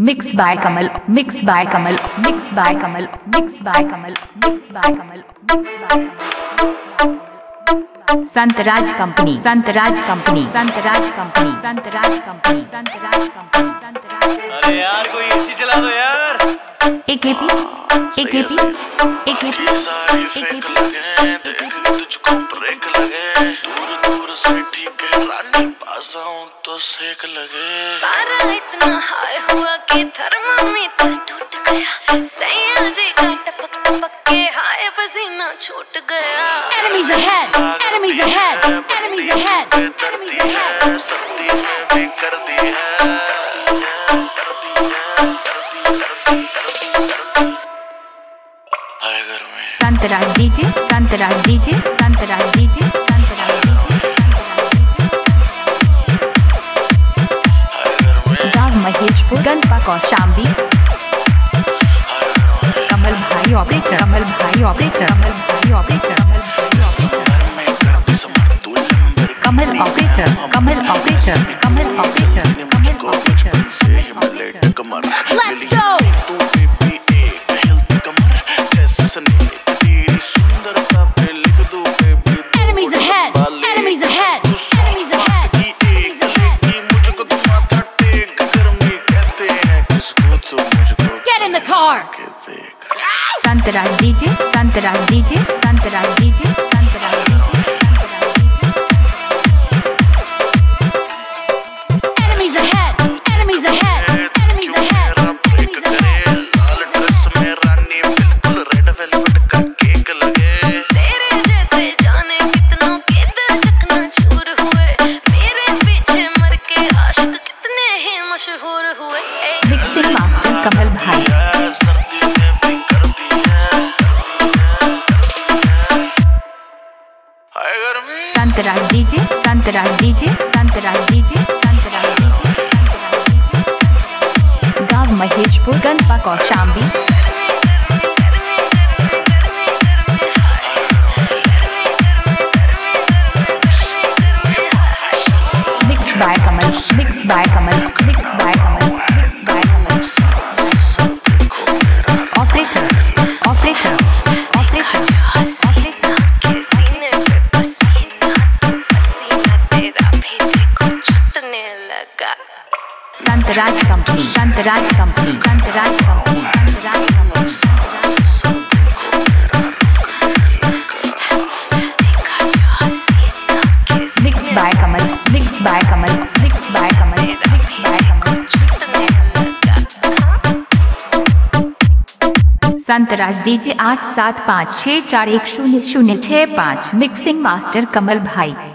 Mixed by Kamal, mixed by Kamal, mixed by Kamal, mixed by Kamal, mixed by Kamal, mixed by Kamal. Santaraj Company, Santaraj Company, Santaraj Company, Santaraj Company, Santaraj Company, Santaraj. अरे यार कोई AC चला दो यार। AKP, AKP, AKP, सारी fake लगे, देख के तुझको ब्रेक लगे, दूर दूर से ठीक है रानी, पास आऊं तो सेक लगे। पारा इतना हाई हुआ कि थर्मामीटर टूट गया, सैया जी का टपक टपक के हाय पसीना छूट गया। Enemies ahead, enemies ahead, enemies ahead, enemies ahead. सर्दी में भी कर दी है, हाय घर में। Santaraj DJ, Santaraj DJ, Santaraj DJ, Santaraj DJ, गाँव महेशपुर, गणपा कौशाम्बी, कमल भाई ऑपरेटर, कमल भाई ऑपरेटर, कमल भाई operator, Kamal operator, Kamal operator, Kamal operator, Kamal operator, Kamal operator. Let's go. Enemies ahead, enemies ahead, enemies ahead, enemies ahead. Get in the car. Santaraj DJ, Santaraj DJ, Santaraj DJ, Santaraj DJ, Santaraj DJ. Enemies ahead, enemies ahead, enemies ahead, enemies ahead. Lal dress में रानी बिल्कुल red velvet का cake लगे। तेरे जैसे जाने कितनों के दिल चकना चूर हुए, मेरे पीछे मर के आशिक कितने ही मशहूर हुए। Mixing master कमल भाई, सर्दी में भी कर दी है, हाय घर में। Santaraj DJ, Santaraj DJ, Santaraj DJ, Santaraj DJ, Santaraj DJ. गाँव Maheshpur, Ganapa Kaushambi, Mixed by Kamal, mixed by Kamal, mixed by Kamal, mixed by Kamal. Operator, operator, operator, operator. सीने पे पसीना, पसीना तेरा भी देखो छूटने लगा। Santaraj Company, Santaraj Company, Santaraj Company, Santaraj Company. Mixed by Kamal, mixed by Kamal, mixed by Kamal, mixed by Kamal. Santaraj DJ 8756410065, Mixing Master Kamal Bhai.